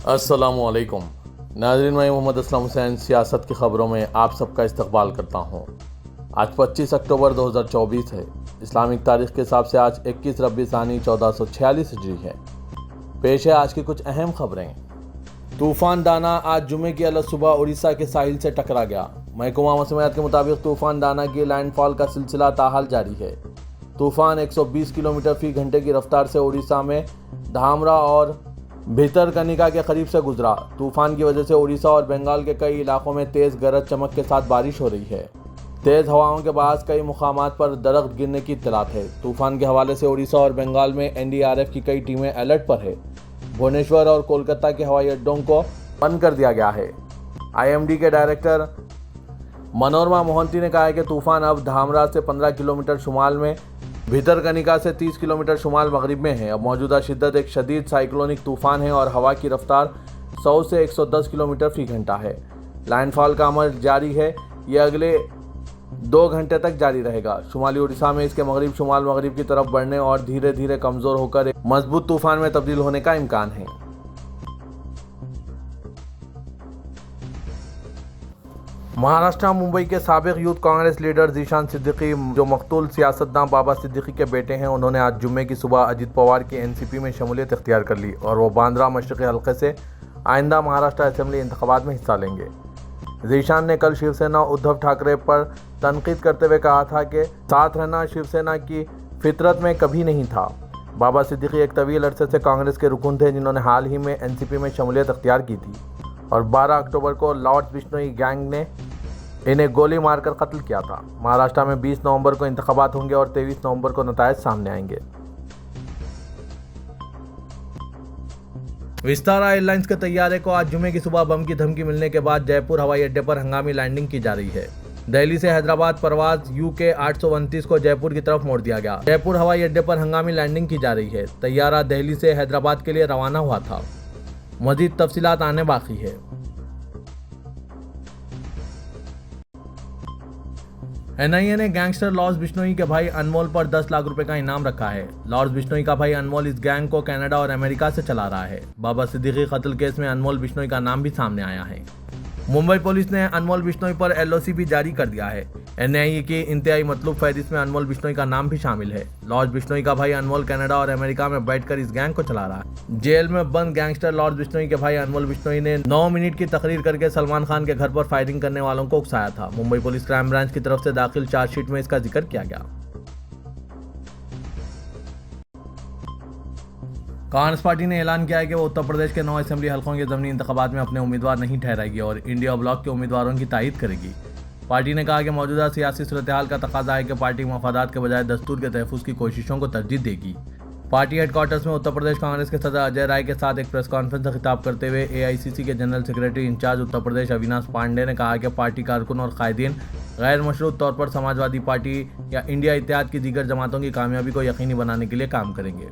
अस्सलामुअलैकुम नाज़रीन, मैं मोहम्मद असलम हुसैन सियासत की ख़बरों में आप सबका इस्तकबाल करता हूँ। आज 25 अक्टूबर 2024 है। इस्लामिक तारीख़ के हिसाब से आज 21 रबी सानी 1446 हिजरी है। पेश है आज की कुछ अहम खबरें। तूफ़ान दाना आज जुमे की अलग सुबह उड़ीसा के साहिल से टकरा गया। महकमा मौसमियात के मुताबिक तूफ़ान दाना की लैंडफॉल का सिलसिला ताहाल जारी है। तूफ़ान 120 किलोमीटर फी घंटे की रफ्तार से उड़ीसा में धामरा और भितरकनिका के करीब से गुजरा। तूफान की वजह से उड़ीसा और बंगाल के कई इलाकों में तेज़ गरज चमक के साथ बारिश हो रही है। तेज़ हवाओं के बाद कई मुकामात पर दरख्त गिरने की इत्तलात है। तूफान के हवाले से उड़ीसा और बंगाल में एनडीआरएफ की कई टीमें अलर्ट पर है। भुवनेश्वर और कोलकाता के हवाई अड्डों को बंद कर दिया गया है। आईएमडी के डायरेक्टर मनोरमा मोहंती ने कहा है कि तूफान अब धामरा से 15 किलोमीटर शुमाल में, भितरकनिका से 30 किलोमीटर शुमाल मगरिब में है। अब मौजूदा शिद्दत एक शदीद साइक्लोनिक तूफान है और हवा की रफ्तार 100 से 110 किलोमीटर फी घंटा है। लैंडफॉल का अमल जारी है। यह अगले 2 घंटे तक जारी रहेगा। शुमाली उड़ीसा में इसके मगरिब शुमाल मगरिब की तरफ बढ़ने और धीरे धीरे कमज़ोर होकर एक मजबूत तूफान में तब्दील होने का इम्कान है। महाराष्ट्र मुंबई के साबिक यूथ कांग्रेस लीडर ज़ीशान सिद्दीकी, जो मकतूल सियासतदान बाबा सिद्दीकी के बेटे हैं, उन्होंने आज जुम्मे की सुबह अजित पवार की एनसीपी में शमूलियत इख्तियार कर ली और वो बांद्रा मशरक़ी हल्के से आइंदा महाराष्ट्र असेंबली इंतखाबात में हिस्सा लेंगे। ज़ीशान ने कल शिवसेना उद्धव ठाकरे पर तनकीद करते हुए कहा था कि साथ रहना शिवसेना की फितरत में कभी नहीं था। बाबा सिद्दीकी एक तवील अरसे से कांग्रेस के रुकन थे, जिन्होंने हाल ही में एनसीपी में शमूलियत इख्तियार की थी और 12 अक्टूबर को लॉर्ड्स बिश्नोई गैंग ने इन्हें गोली मारकर कत्ल किया था। महाराष्ट्र में 20 नवंबर को इंतखाबात होंगे और 23 नवंबर को नतायज सामने आएंगे। विस्तारा एयरलाइंस के तैयारे को आज जुमे की सुबह बम की धमकी मिलने के बाद जयपुर हवाई अड्डे पर हंगामी लैंडिंग की जा रही है। दिल्ली से हैदराबाद परवाज यूके 829 को जयपुर की तरफ मोड़ दिया गया। जयपुर हवाई अड्डे पर हंगामी लैंडिंग की जा रही है। तैयारा दिल्ली से हैदराबाद के लिए रवाना हुआ था। मजीद तफसीलात आने बाकी है। एनआईए ने गैंगस्टर लॉर्ड्स बिश्नोई के भाई अनमोल पर 10 लाख रुपए का इनाम रखा है। लॉर्ड्स बिश्नोई का भाई अनमोल इस गैंग को कनाडा और अमेरिका से चला रहा है। बाबा सिद्दीकी कत्ल केस में अनमोल बिश्नोई का नाम भी सामने आया है। मुंबई पुलिस ने अनमोल बिश्नोई पर एलओसी भी जारी कर दिया है। एनआईए की इंतहाई मतलूब फहरिस्त में अनमोल बिश्नोई का नाम भी शामिल है। लॉर्ड्स बिश्नोई का भाई अनमोल कनाडा और अमेरिका में बैठकर इस गैंग को चला रहा है। जेल में बंद गैंगस्टर लॉर्ड्स बिश्नोई के भाई अनमोल बिश्नोई ने 9 मिनट की तकरीर करके सलमान खान के घर पर फायरिंग करने वालों को उकसाया था। मुंबई पुलिस क्राइम ब्रांच की तरफ से दाखिल चार्जशीट में इसका जिक्र किया गया। कांग्रेस पार्टी ने ऐलान किया है कि वो उत्तर प्रदेश के 9 असेंबली हलकों के ज़मीनी इंतखाबात में अपने उम्मीदवार नहीं ठहराएगी और इंडिया ब्लॉक के उम्मीदवारों की तायीद करेगी। पार्टी ने कहा कि मौजूदा सियासी सूरत-ए-हाल का तकाजा है कि पार्टी मफादात के बजाय दस्तूर के तहफ़्फ़ुज़ की कोशिशों को तरजीह देगी। पार्टी हेडक्वार्टर्स में उत्तर प्रदेश कांग्रेस के सदर अजय राय के साथ एक प्रेस कॉन्फ्रेंस से खिताब करते हुए एआईसीसी के general secretary in charge Uttar Pradesh Avinash Pandey ने कहा कि पार्टी कारकुन और कायदीन गैर मशरूत तौर पर समाजवादी पार्टी या इंडिया इत्तेहाद की दीगर जमातों की कामयाबी को यकीनी बनाने के लिए काम करेंगे।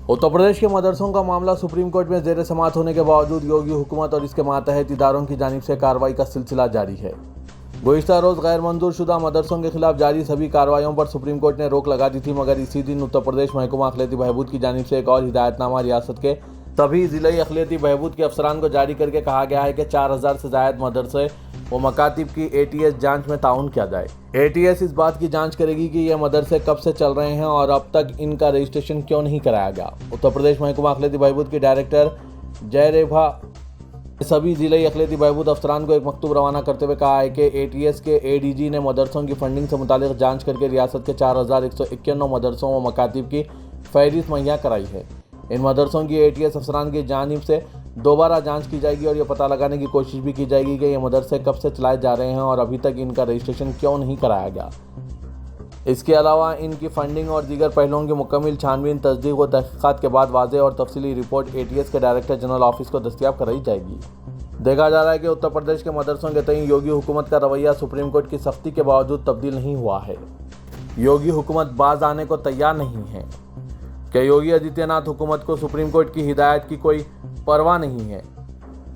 उत्तर प्रदेश के मदरसों का मामला सुप्रीम कोर्ट में जेर समाअत होने के बावजूद योगी हुकूमत और इसके मातहत इदारों की जानिब से कार्रवाई का सिलसिला जारी है। गुज़िश्ता रोज़ गैर मंजूर शुदा मदरसों के खिलाफ जारी सभी कार्रवाइयों पर सुप्रीम कोर्ट ने रोक लगा दी थी, मगर इसी दिन उत्तर प्रदेश महकमा अखिलती बहबूद की जानिब से एक और हिदायतनामा रियासत के सभी ज़िले अखिलती बहबूद के अफसरान को जारी करके कहा गया है कि 4000 से ज़ायद मदरसे व मकातिब की एटीएस जांच में ताउन किया जाए। एटीएस इस बात की जांच करेगी कि ये मदरसे कब से चल रहे हैं और अब तक इनका रजिस्ट्रेशन क्यों नहीं कराया गया। उत्तर प्रदेश महकमा अखिलती बहबूद की डायरेक्टर जयरेभा सभी ज़िले अखिलती बहबूद अफसरान को एक मकतूब रवाना करते हुए कहा है कि एटीएस के एडीजी ने मदरसों की फंडिंग से मुतालिक जांच करके रियासत के 4191 मदरसों व मकातिब की फहरिस्त मुहैया कराई है। इन मदरसों की एटीएस अफसरान की जानिब से दोबारा जांच की जाएगी और ये पता लगाने की कोशिश भी की जाएगी कि ये मदरसे कब से चलाए जा रहे हैं और अभी तक इनका रजिस्ट्रेशन क्यों नहीं कराया गया। इसके अलावा इनकी फंडिंग और दीगर पहलुओं की मुकम्मल छानबीन, तस्दीक व तहक़ीक़ात के बाद वाज़ेह और तफसीली रिपोर्ट एटीएस के डायरेक्टर जनरल ऑफिस को दस्तियाब कराई जाएगी। देखा जा रहा है कि उत्तर प्रदेश के मदरसों के तईन योगी हुकूमत का रवैया सुप्रीम कोर्ट की सख्ती के बावजूद तब्दील नहीं हुआ है। योगी हुकूमत बाज आने को तैयार नहीं है। क्या योगी आदित्यनाथ हुकूमत को सुप्रीम कोर्ट की हिदायत की कोई परवाह नहीं है?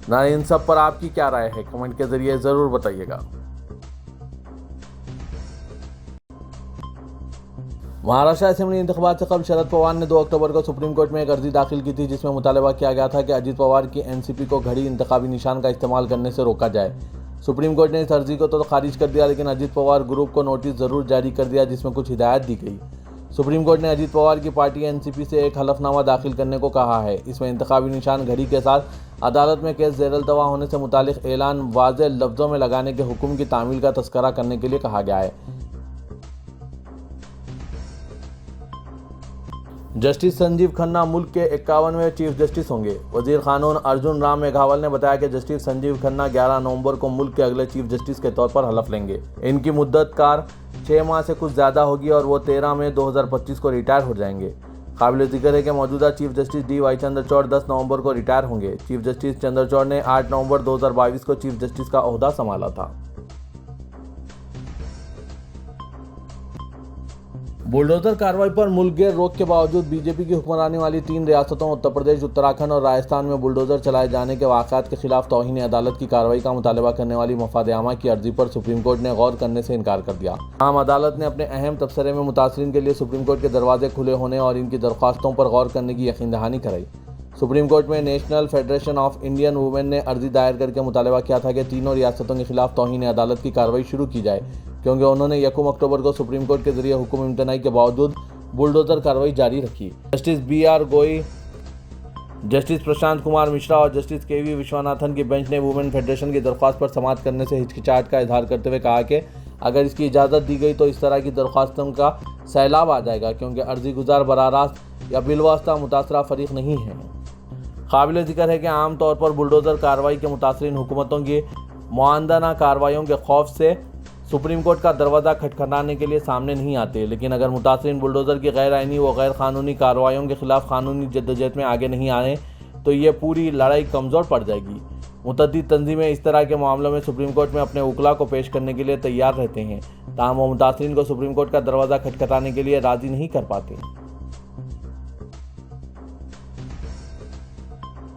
ना इन सब पर आपकी क्या राय है? कमेंट के जरिए ज़रूर बताइएगा। महाराष्ट्र असेंबली इंतखाबात से कबल शरद पवार ने 2 अक्टूबर को सुप्रीम कोर्ट में एक अर्जी दाखिल की थी, जिसमें मुतालबा किया गया था कि अजीत पवार की एनसीपी को घड़ी इंतखाबी निशान का इस्तेमाल करने से रोका जाए। सुप्रीम कोर्ट ने इस अर्जी को तो खारिज कर दिया, लेकिन अजीत पवार ग्रुप को नोटिस जरूर जारी कर दिया, जिसमें कुछ हिदायत दी गई। सुप्रीम कोर्ट ने अजीत पवार की पार्टी एनसीपी से एक हलफनामा दाखिल करने को कहा है। इसमें इंतखाबी निशान घड़ी के साथ अदालत में केस ज़ेर-अल्तवा होने से मुतालिक ऐलान वाज़ेह लफ्ज़ों में लगाने के हुक्म की तामील का तस्करा करने के लिए कहा गया है। जस्टिस संजीव खन्ना मुल्क के 51वें चीफ जस्टिस होंगे। वजीर कानून अर्जुन राम मेघवाल ने बताया कि जस्टिस संजीव खन्ना 11 नवंबर को मुल्क के अगले चीफ जस्टिस के तौर पर हलफ लेंगे। इनकी मुद्दत कार 6 माह से कुछ ज़्यादा होगी और वो 13 मई 2025 को रिटायर हो जाएंगे। काबिल जिक्र है कि मौजूदा चीफ जस्टिस DY चंद्रचूड़ 10 नवंबर को रिटायर होंगे। चीफ जस्टिस चंद्रचूड़ ने 8 नवंबर 2022 को चीफ जस्टिस का ओहदा संभाला था। बुलडोजर कार्रवाई पर मुल्कगीर रोक के बावजूद बीजेपी की हुक्मरानी वाली 3 रियासतों उत्तर प्रदेश, उत्तराखंड और राजस्थान में बुलडोजर चलाए जाने के वाक़यात के खिलाफ तौहीन अदालत की कार्रवाई का मुतालबा करने वाली मफाद आमा की अर्जी पर सुप्रीम कोर्ट ने गौर करने से इनकार कर दिया। आम अदालत ने अपने अहम तबसरे में मुतासरीन के लिए सुप्रीम कोर्ट के दरवाजे खुले होने और इनकी दरख्वास्तों पर गौर करने की यकीन दहानी कराई। सुप्रीम कोर्ट में national federation of Indian women ने अर्जी दायर करके मुतालबा किया था कि तीनों रियासतों के खिलाफ तौहीन अदालत की कार्रवाई शुरू की जाए, क्योंकि उन्होंने 1 अक्टूबर को सुप्रीम कोर्ट के जरिए हुक्म इम्तनाई के बावजूद बुलडोजर कार्रवाई जारी रखी। जस्टिस BR गोई, जस्टिस प्रशांत कुमार मिश्रा और जस्टिस KV विश्वनाथन की बेंच ने वुमेन फेडरेशन की दरख्वास्त पर समाअत करने से हिचकिचाहट का इजहार करते हुए कहा कि अगर इसकी इजाज़त दी गई तो इस तरह की दरख्वास्तों का सैलाब आ जाएगा, क्योंकि अर्जी गुजार बराह रास्त या बिलवास्ता मुतासरा फरीक नहीं है। काबिल जिक्र है कि आम तौर पर बुलडोजर कार्रवाई के मुतासरीन हुकूमतों की मुआंदाना कार्रवाइयों के खौफ से सुप्रीम कोर्ट का दरवाज़ा खटखटाने के लिए सामने नहीं आते, लेकिन अगर मुतासरीन बुलडोजर की गैर आइनी व गैर कानूनी कार्रवाइयों के खिलाफ कानूनी जद्दोजहद में आगे नहीं आए तो ये पूरी लड़ाई कमज़ोर पड़ जाएगी। मुतअद्दिद तंजीमें इस तरह के मामलों में सुप्रीम कोर्ट में अपने उकला को पेश करने के लिए तैयार रहते हैं, ताहम वो मुतासरीन को सुप्रीम कोर्ट का दरवाज़ा खटखटाने के लिए राज़ी नहीं कर पाते।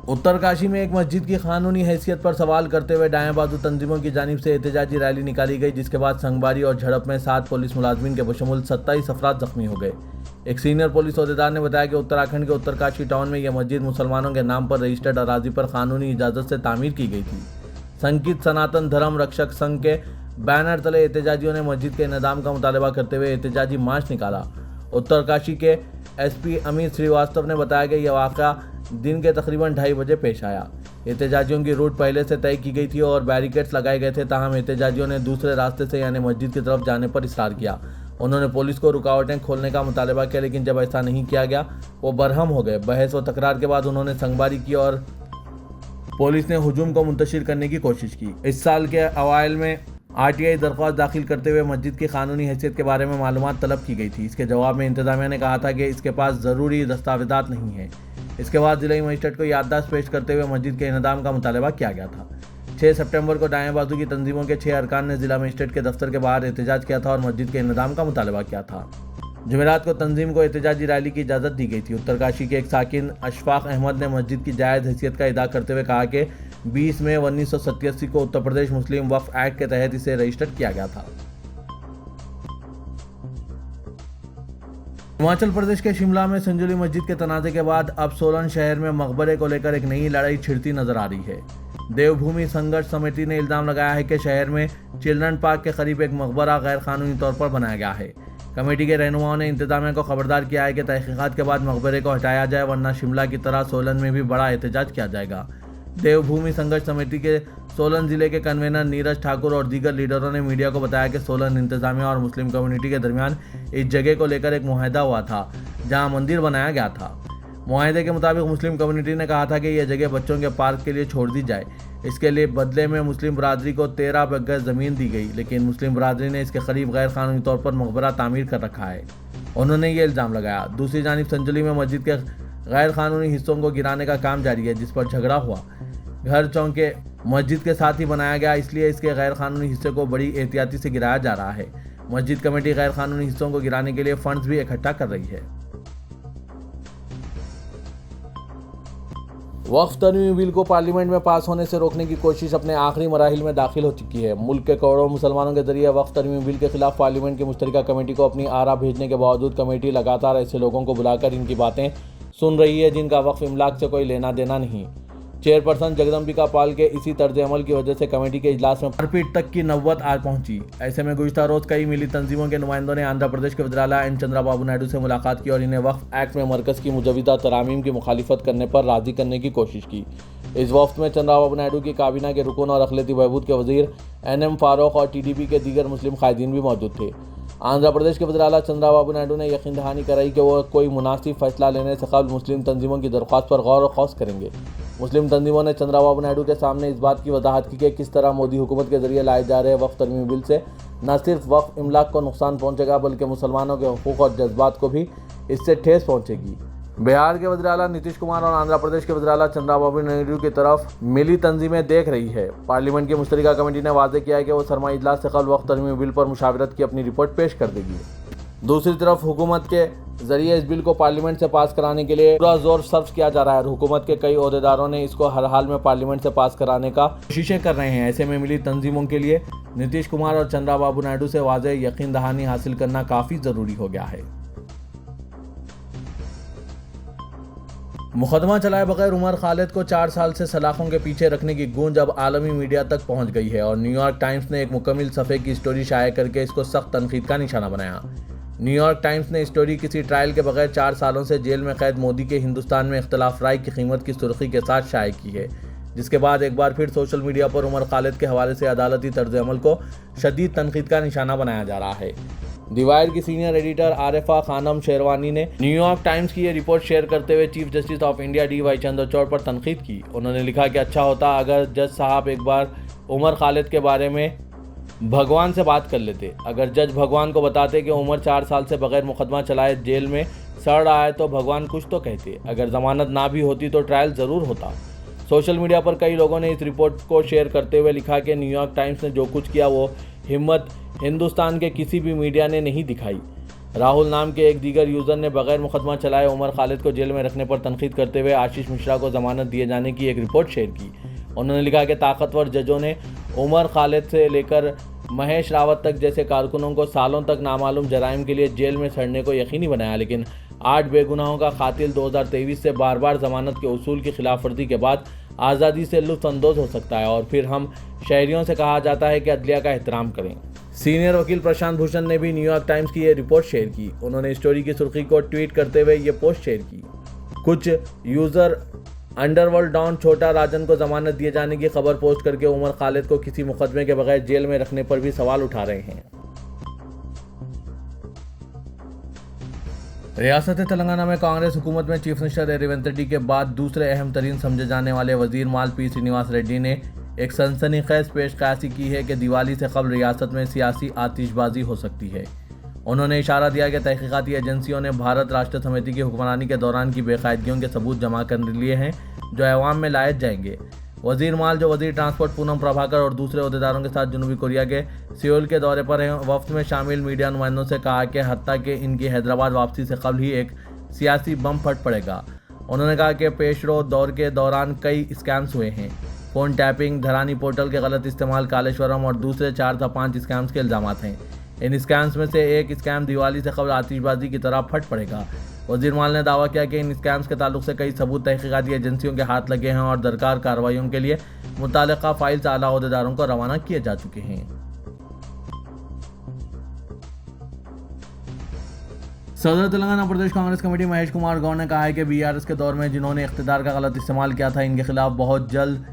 उत्तरकाशी में एक मस्जिद की कानूनी हैसियत पर सवाल करते हुए दाएं बाजू तंजीमों की जानिब से एहतजाजी रैली निकाली गई, जिसके बाद संगबारी और झड़प में 7 पुलिस मुलाजमीन के बशमूल 27 अफराद जख्मी हो गए। एक सीनियर पुलिस अहदेदार ने बताया कि उत्तराखंड के उत्तरकाशी टाउन में यह मस्जिद मुसलमानों के नाम पर रजिस्टर्ड अराजी पर कानूनी इजाज़त से तामीर की गई थी। संकित सनातन धर्म रक्षक संघ के बैनर तले एहतजाजियों ने मस्जिद के इंहदाम का मुतालबा करते हुए एहतजाजी मार्च निकाला। उत्तरकाशी के SP अमित श्रीवास्तव ने बताया कि यह वाक़या दिन के तकरीबन 2:30 बजे पेश आया। एहतजाजियों की रूट पहले से तय की गई थी और बैरिकेड्स लगाए गए थे, ताहम एहतजाजियों ने दूसरे रास्ते से यानी मस्जिद की तरफ जाने पर इसरार किया। उन्होंने पुलिस को रुकावटें खोलने का मुतालबा किया, लेकिन जब ऐसा नहीं किया गया वो बरहम हो गए। बहस व तकरार के बाद उन्होंने संगबारी की और पुलिस ने हुजूम को मुंतशिर करने की कोशिश की। इस साल के अवाइल में RTI दरख्वास्त दाखिल करते हुए मस्जिद की कानूनी हैसियत के बारे में मालूमात तलब की गई थी। इसके जवाब में इंतजामिया ने कहा था कि इसके पास ज़रूरी दस्तावेज़ात नहीं है। इसके बाद जिला मजिस्ट्रेट को याददाश्त पेश करते हुए मस्जिद के इंहदाम का मुतालबा किया गया था। 6 सितंबर को दाएं बाजू की तंजीमों के 6 अरकान ने जिला मजिस्ट्रेट के दफ्तर के बाहर एहतजाज किया था और मस्जिद के इंहदाम का मुतालबा किया था। जुमेरात को तंजीम को एहतजाजी रैली की इजाज़त दी गई थी। उत्तरकाशी के एक साकिन अशफाक अहमद ने मस्जिद की जायज़ हैसियत का इदा करते हुए कहा कि 20 मई 1987 को उत्तर प्रदेश मुस्लिम वक्फ एक्ट के तहत इसे रजिस्टर्ड किया गया था। हिमाचल प्रदेश के शिमला में संजुली मस्जिद के तनाज़े के बाद अब सोलन शहर में मकबरे को लेकर एक नई लड़ाई छिड़ती नजर आ रही है। देवभूमि संघर्ष समिति ने इल्ज़ाम लगाया है कि शहर में चिल्ड्रन पार्क के करीब एक मकबरा गैर कानूनी तौर पर बनाया गया है। कमेटी के रहनुमाओं ने इंतजामिया को खबरदार किया है कि तहकीकात के बाद मकबरे को हटाया जाए, वरना शिमला की तरह सोलन में भी बड़ा एहतजाज किया जाएगा। देवभूमि संघर्ष समिति के सोलन जिले के कन्वेनर नीरज ठाकुर और दीगर लीडरों ने मीडिया को बताया कि सोलन इंतजामिया और मुस्लिम कम्युनिटी के दरमियान इस जगह को लेकर एक मुआहदा हुआ था, जहां मंदिर बनाया गया था। मुआहदे के मुताबिक मुस्लिम कम्युनिटी ने कहा था कि यह जगह बच्चों के पार्क के लिए छोड़ दी जाए। इसके लिए बदले में मुस्लिम बरादरी को 13 गज ज़मीन दी गई, लेकिन मुस्लिम बरादरी ने इसके करीब गैर कानूनी तौर पर मकबरा तामीर कर रखा है। उन्होंने ये इल्ज़ाम लगाया। दूसरी जानिब संजुली में मस्जिद के गैर कानूनी हिस्सों को गिराने का काम जारी है, जिस पर झगड़ा हुआ। घर चौंके मस्जिद के साथ ही बनाया गया, इसलिए इसके गैर कानूनी हिस्से को बड़ी एहतियाती से गिराया जा रहा है। मस्जिद कमेटी गैर कानूनी हिस्सों को गिराने के लिए फंड्स भी इकट्ठा कर रही है। वक्फ तरमीमी बिल को पार्लियामेंट में पास होने से रोकने की कोशिश अपने आखिरी मराहिल में दाखिल हो चुकी है। मुल्क के करोड़ों मुसलमानों के जरिए वक्फ तरमीमी बिल के खिलाफ पार्लियामेंट की मुश्तरका कमेटी को अपनी आरा भेजने के बावजूद कमेटी लगातार ऐसे लोगों को बुलाकर इनकी बातें सुन रही है जिनका वक्फ इमलाक से कोई लेना देना नहीं। चेयरपर्सन जगदम्बिका पाल के इसी तर्ज अमल की वजह से कमेटी के इजलास में मारपीट तक की नौबत आ पहुंची। ऐसे में गुज़िश्ता रोज कई मिली तंजीमों के नुमाइंदों ने आंध्र प्रदेश के वज़ीर-ए-आला एन चंद्राबाबू नायडू से मुलाकात की और इन्हें वक्फ एक्ट में मरकज़ की मुजव्वदा तरामीम की मुखालिफत करने पर राज़ी करने की कोशिश की। इस वफ्त में चंद्राबाबू नायडू की काबीना के रुकन और अक़लियती बहबूद के वज़ीर NM फारूक और TDP के दीगर मुस्लिम कायदीन भी मौजूद थे। आंध्र प्रदेश के वज़ीर-ए-आला चंद्राबाबू नायडू ने यकीन दहानी कराई कि वो कोई मुनासिब फैसला लेने से कबल मुस्लिम तंजीमों की दरख्वास्त पर गौर व खौस करेंगे। मुस्लिम तंजीमों ने चंद्राबाबू नायडू के सामने इस बात की वजाहत की कि किस तरह मोदी हुकूमत के जरिए लाए जा रहे वक्फ तरमीमी बिल से न सिर्फ वक्फ इमलाक को नुकसान पहुंचेगा बल्कि मुसलमानों के हुकूक और जज्बात को भी इससे ठेस पहुंचेगी। बिहार के वज़ीर-ए-आला नीतीश कुमार और आंध्र प्रदेश के वज़ीर-ए-आला चंद्राबाबू नायडू की तरफ मिली तंजीमें देख रही है। पार्लियामेंट की मुश्तरका कमेटी ने वाज़ेह किया है कि वो सरमाई इजलास से कबल वक्फ तरमीमी बिल पर मुशावरत की अपनी रिपोर्ट पेश कर देगी। दूसरी तरफ हुकूमत के जरिए इस बिल को पार्लियामेंट से पास कराने के लिए पूरा जोर सर्फ किया जा रहा है और हुकूमत के कई ओहदेदारों ने इसको हर हाल में पार्लियामेंट से पास कराने का कोशिशें कर रहे हैं। ऐसे में मिली तंजीमों के लिए नीतीश कुमार और चंद्राबाबू नायडू से वाज़ेह यकीन दहानी हासिल करना काफ़ी ज़रूरी हो गया है। मुकदमा चलाए बगैर उमर खालिद को 4 साल से सलाखों के पीछे रखने की गूंज अब आलमी मीडिया तक पहुंच गई है और न्यूयॉर्क टाइम्स ने एक मुकम्मल सफ़े की स्टोरी शाया करके इसको सख्त तनकीद का निशाना बनाया। न्यूयॉर्क टाइम्स ने स्टोरी किसी ट्रायल के बगैर 4 सालों से जेल में कैद मोदी के हिंदुस्तान में इख्तलाफ राय की कीमत की सुर्खी के साथ शाया की है, जिसके बाद एक बार फिर सोशल मीडिया पर उमर खालिद के हवाले से अदालती तर्ज अमल को शदीद तनकीद का निशाना बनाया जा रहा है। दी वायर की सीनियर एडिटर आरिफा खानम शेरवानी ने न्यूयॉर्क टाइम्स की ये रिपोर्ट शेयर करते हुए chief justice of India DY Chandrachud पर तनकीद की। उन्होंने लिखा कि अच्छा होता अगर जज साहब एक बार उमर खालिद के बारे में भगवान से बात कर लेते। अगर जज भगवान को बताते कि उमर 4 साल से बगैर मुकदमा चलाए जेल में सड़ रहा है तो भगवान कुछ तो कहते। अगर जमानत ना भी होती तो ट्रायल ज़रूर होता। सोशल मीडिया पर कई लोगों ने इस रिपोर्ट को शेयर करते हुए लिखा कि न्यूयॉर्क टाइम्स ने जो कुछ किया वो हिम्मत हिंदुस्तान के किसी भी मीडिया ने नहीं दिखाई। राहुल नाम के एक दीगर यूज़र ने बगैर मुकदमा चलाए उमर खालिद को जेल में रखने पर तनकीद करते हुए आशीष मिश्रा को जमानत दिए जाने की एक रिपोर्ट शेयर की। उन्होंने लिखा कि ताकतवर जजों ने उमर खालिद से लेकर महेश रावत तक जैसे कारकुनों को सालों तक नामालूम जराइम के लिए जेल में सड़ने को यकीनी बनाया, लेकिन 8 बेगुनाहों का कातिल 2023 से बार बार जमानत के उसूल की खिलाफवर्जी के बाद आज़ादी से लुत्फ़अंदोज़ हो सकता है और फिर हम शहरियों से कहा जाता है कि अदलिया का एहतराम करें। सीनियर वकील प्रशांत भूषण ने भी न्यूयॉर्क टाइम्स की ये रिपोर्ट शेयर की। उन्होंने स्टोरी की सुर्खी को ट्वीट करते हुए ये पोस्ट शेयर की। कुछ यूज़र अंडरवर्ल्ड डॉन छोटा राजन को जमानत दिए जाने की खबर पोस्ट करके उमर खालिद को किसी मुकदमे के बगैर जेल में रखने पर भी सवाल उठा रहे हैं। रियासत तेलंगाना में कांग्रेस हुकूमत में चीफ मिनिस्टर रेवंत रेड्डी के बाद दूसरे अहम तरीन समझे जाने वाले वजीर माल P श्रीनिवास रेड्डी ने एक सनसनीखेज पेशकशी की है कि दिवाली से कबल रियासत में सियासी आतिशबाजी हो सकती है। उन्होंने इशारा दिया कि तहकीकाती एजेंसियों ने भारत राष्ट्र समिति की हुक्मरानी के दौरान की बेकायदगियों के सबूत जमा कर लिए हैं जो अवाम में लाए जाएंगे। वजीर माल जो वजीर ट्रांसपोर्ट पूनम प्रभाकर और दूसरे अहदेदारों के साथ जनूबी कोरिया के सियोल के दौरे पर हैं। वफ्द में शामिल मीडिया नुमाइंदों से कहा कि हत्ता कि इनकी हैदराबाद वापसी से कबल ही एक सियासी बम फट पड़ेगा। उन्होंने कहा कि पेशरो दौर के दौरान कई स्कैम्स हुए हैं। फ़ोन टैपिंग, धरानी पोर्टल के गलत इस्तेमाल, कालेश्वरम और दूसरे 4 था 5 स्कैम्स के इल्ज़ामात हैं। इन स्कैम्स में से एक स्कैम दिवाली से कबल आतिशबाजी की तरह फट पड़ेगा। वजीर माल ने दावा किया कि इन स्कैम्स के ताल्लुक से कई सबूत तहकीकाती एजेंसियों के हाथ लगे हैं और दरकार कार्रवाइयों के लिए मुताल्लिका फाइल्स आला अहदेदारों को रवाना किए जा चुके हैं। सदर तेलंगाना प्रदेश कांग्रेस कमेटी महेश कुमार गौड़ ने कहा है कि BRS के दौर में जिन्होंने इख्तिदार का गलत इस्तेमाल किया था इनके खिलाफ बहुत जल्द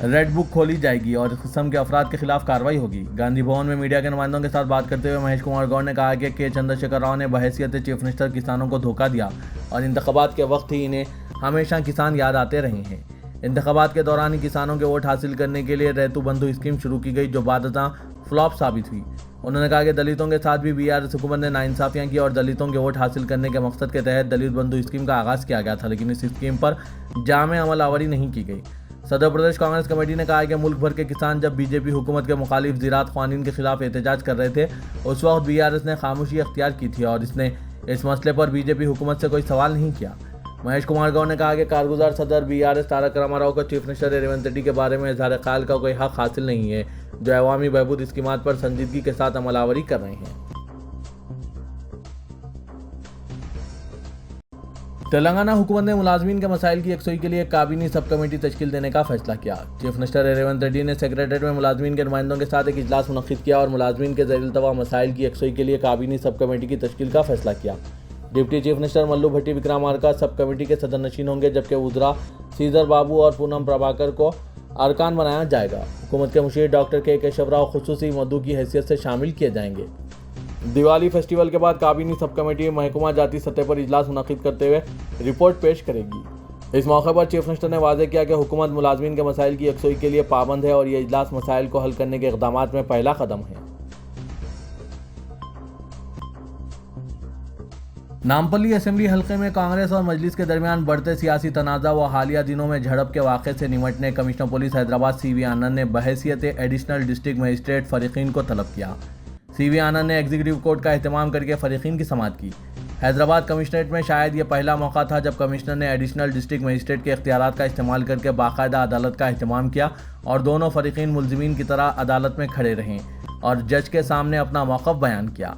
रेड बुक खोली जाएगी और इस किस्म के अफराद के खिलाफ कार्रवाई होगी। गांधी भवन में मीडिया के नुमाइंदों के साथ बात करते हुए महेश कुमार गौड़ ने कहा कि के चंद्रशेखर राव ने बहैसियत चीफ मिनिस्टर किसानों को धोखा दिया और इंतखाबात के वक्त ही इन्हें हमेशा किसान याद आते रहे हैं। इंतखाबात के दौरान ही किसानों के वोट हासिल करने के लिए रैतु बंधु स्कीम शुरू की गई जो बादशाह फ्लॉप साबित हुई। उन्होंने कहा कि दलितों के साथ भी BRS हुकूमत ने नाइंसाफियाँ की और दलितों के वोट हासिल करने के मकसद के तहत दलित बंधु स्कीम का आगाज़ किया गया था, लेकिन इस स्कीम पर जामे अमल आवरी नहीं की गई। सदर प्रदेश कांग्रेस कमेटी ने कहा है कि मुल्क भर के किसान जब बीजेपी हुकूमत के मुखालिफ ज़राअत क़वानीन के खिलाफ एहतजाज कर रहे थे उस वक्त BRS ने खामोशी अख्तियार की थी और इसने इस मसले पर बीजेपी हुकूमत से कोई सवाल नहीं किया। महेश कुमार गौड़ ने कहा कि कारगुजार सदर BRS तारक रामाराव को चीफ मिनिस्टर रेवंत रेड्डी के बारे में इजहार ख्याल का कोई हक हासिल नहीं है, जो अवामी बहबूद स्कीमात पर संजीदगी के साथ अमलावरी कर रहे हैं। तेलंगाना हुकूमत ने मुलाजमीन के मसाइल की यकसुई के लिए काबीनी सब कमेटी तश्कील देने का फैसला किया। चीफ मिनिस्टर रेवंत रेड्डी ने सेक्रेटरीट में मुलाजमीन के नुमाइंदों के साथ एक इजलास मुनक्किद किया और मुलाजमीन के ज़ेर-इल्तवा मसाइल की यकसुई के लिए काबीनी सब कमेटी की तश्कील का फैसला किया। डिप्टी चीफ मिनिस्टर मल्लू भट्टी विक्रमार्का सब कमेटी के सदरनशीन होंगे, जबकि वुज़रा श्रीधर बाबू और पूनम प्रभाकर को अरकान बनाया जाएगा। हुकूमत के मुशीर डॉक्टर के केशव राव खुसूसी मद्दू की हैसियत से शामिल किए जाएंगे। दिवाली फेस्टिवल के बाद काबीनी सब कमेटी महकमा जाती सतह पर इजलास मुनक्किद करते हुए रिपोर्ट पेश करेगी। इस मौके पर चीफ मिनिस्टर ने वाज़ेह किया कि हुकूमत मुलाजमीन के मसाइल की यकसुई के लिए पाबंद है और ये इजलास मसाइल को हल करने के इक़दामात में पहला कदम है। नामपल्ली असेंबली हल्के में कांग्रेस और मजलिस के दरमियान बढ़ते सियासी तनाज़ा व हालिया दिनों में झड़प के वाक़े से निमटने कमिश्नर पुलिस हैदराबाद CV आनंद ने बहैसियत एडिशनल डिस्ट्रिक्ट मजिस्ट्रेट फ़रीक़ीन को तलब किया। CV आनंद ने एग्जीक्यूटिव कोर्ट का एहतमाम करके फ़रीक़ीन की समाअत की। हैदराबाद कमिश्नरेट में शायद ये पहला मौका था जब कमिश्नर ने एडिशनल डिस्ट्रिक्ट मजिस्ट्रेट के इख्तियारात का इस्तेमाल करके बाकायदा अदालत का एहतमाम किया और दोनों फ़रीक़ीन मुल्ज़िमीन की तरह अदालत में खड़े रहें और जज के सामने अपना मौक़िफ़ बयान किया।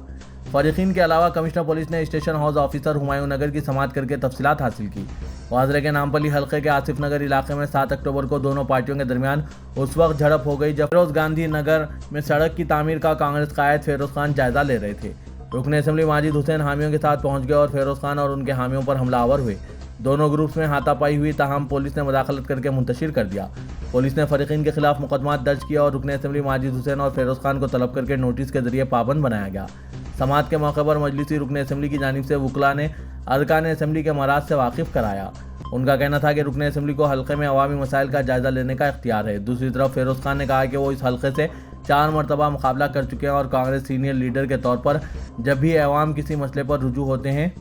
फ़रीक़ीन के अलावा कमिश्नर पुलिस ने स्टेशन हाउस ऑफिसर हुमायूं नगर की समाअत करके तफसीलात हासिल की। वाज़ेह के नामपल्ली हल्के के आसिफ नगर इलाके में 7 अक्टूबर को दोनों पार्टियों के दरमियान उस वक्त झड़प हो गई जब फिरोज गांधी नगर में सड़क की तामीर का कांग्रेस कायद फिरोज खान जायजा ले रहे थे। रुकन असेंबली माजिद हुसैन हामियों के साथ पहुंच गए और फिरोज खान और उनके हामियों पर हमलावर हुए। दोनों ग्रुप्स में हाथापाई हुई, ताहम पुलिस ने मुदाखलत करके मुंतशिर कर दिया। पुलिस ने फ़रीक़ीन के खिलाफ मुकदमा दर्ज किया और रुकन असेंबली माजिद हुसैन और फिरोज खान को तलब करके नोटिस के जरिए पाबंद बनाया गया। समाअत के मौके पर मजलिसी रुकन असेंबली की जानिब से वकला ने अरकान असेंबली के मराज से वाकिफ़ कराया। उनका कहना था कि रुकन असेंबली को हल्के में अवामी मसाइल का जायज़ा लेने का इख्तियार है। दूसरी तरफ फिरोज खान ने कहा कि वो इस हल्के से 4 मरतबा मुकाबला कर चुके हैं और कांग्रेस सीनियर लीडर के तौर पर जब भी अवाम किसी मसले पर रुजू होते हैं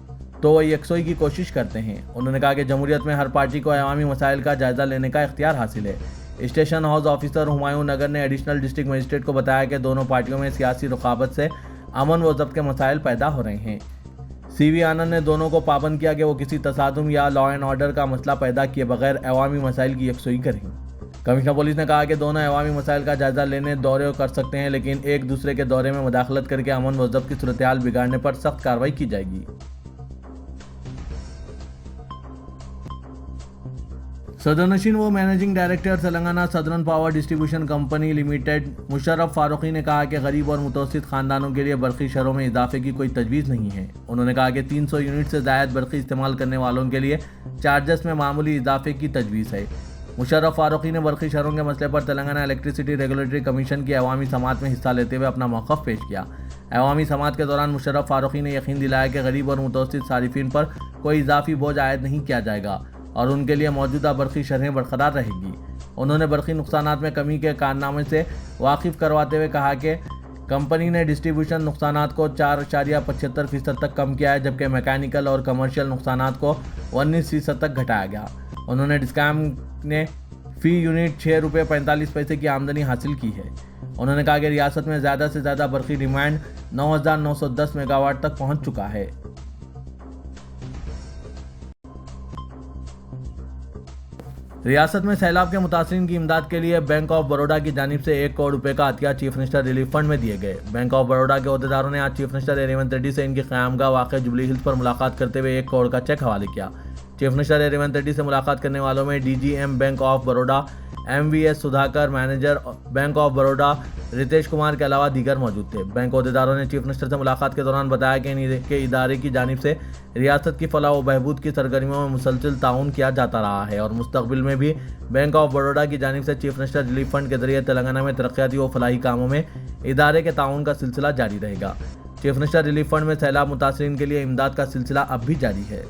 तो वह यकसुई की कोशिश करते हैं। उन्होंने कहा कि जमहूरियत में हर पार्टी को अवामी मसाइल का जायज़ा लेने का इख्तियार हासिल है। स्टेशन हाउस ऑफिसर हुमायूं नगर ने एडिशनल डिस्ट्रिक्ट मजिस्ट्रेट को बताया कि दोनों पार्टियों में सियासी रुकावत से अमन व ज़ब्त के मसाइल पैदा हो रहे हैं। CV आनंद ने दोनों को पाबंद किया कि वो किसी तसादुम या लॉ एंड ऑर्डर का मसला पैदा किए बगैर अवामी मसाइल की यकसुई करें। कमिश्नर पुलिस ने कहा कि दोनों अवामी मसाइल का जायज़ा लेने दौरे कर सकते हैं, लेकिन एक दूसरे के दौरे में मुदाखलत करके अमन व ज़ब्त की सूरत हाल बिगाड़ने पर सख्त कार्रवाई की जाएगी। सदरनशीन व managing director Telangana southern power distribution company limited Musharraf Farooqui ने कहा कि गरीब और मुतवस्सित खानदानों के लिए बरक़ी शरों में इजाफे की कोई तजवीज़ नहीं है। उन्होंने कहा कि 300 यूनिट से ज़ायद बरक़ी इस्तेमाल करने वालों के लिए चार्जेस में मामूली इजाफे की तजवीज़ है। मुशर्रफ फारूकी ने बरक़ी शरों के मसले पर तेलंगाना इलेक्ट्रिसिटी रेगुलेटरी कमीशन की अवामी समाअत में हिस्सा लेते हुए अपना मौक़िफ़ पेश किया। अवामी समाअत के दौरान मुशर्रफ फारूकी ने यकीन दिलाया कि गरीब और मुतवस्सित सारिफिन पर कोई इजाफी बोझ आयद नहीं किया जाएगा और उनके लिए मौजूदा बरक़ी शरहें बरकरार रहेगी। उन्होंने बरक़ी नुकसानात में कमी के कारनामे से वाकिफ़ करवाते हुए कहा कि कंपनी ने डिस्ट्रीब्यूशन नुकसानात को 4.75% तक कम किया है, जबकि मैकेनिकल और कमर्शियल नुकसानात को 19% तक घटाया गया। उन्होंने डिस्कॉम ने फ़ी यूनिट 6 रुपये 45 पैसे की आमदनी हासिल की है। उन्होंने कहा कि रियासत में ज़्यादा से ज़्यादा बरक़ी डिमांड 9,910 मेगावाट तक पहुँच चुका है। रियासत में सैलाब के मुतासरीन की इमदाद के लिए बैंक ऑफ बड़ौदा की जानिब से 1 करोड़ रुपए का अतिया चीफ मिनिस्टर रिलीफ फंड में दिए गए। बैंक ऑफ बड़ौदा के अहदेदारों ने आज चीफ मिनिस्टर रेवंत रेड्डी से इनकी क़यामगाह वाक़ जुबली हिल्स पर मुलाकात करते हुए 1 करोड़ का चेक हवाले किया। चीफ मिनिस्टर रेवंत रेड्डी से मुलाकात करने वालों में DGM bank of Baroda, MVS Sudhakar, manager bank of Baroda Ritesh Kumar के अलावा दीगर मौजूद थे। बैंक अहदेदारों ने चीफ मिनिस्टर से मुलाकात के दौरान बताया कि इनके इदारे की जानिब से रियासत की फलाह व बहबूद की सरगर्मियों में मुसलसल ताउन किया जाता रहा है और मुस्तकबिल में भी बैंक ऑफ बड़ौदा की जानिब से चीफ मिनिस्टर रिलीफ फंड के जरिए तेलंगाना में तरक्याती व फलाही कामों में इदारे के ताउन का सिलसिला जारी रहेगा। चीफ मिनिस्टर रिलीफ फंड में सैलाब मुतासरीन के लिए इमदाद का सिलसिला अब भी जारी है।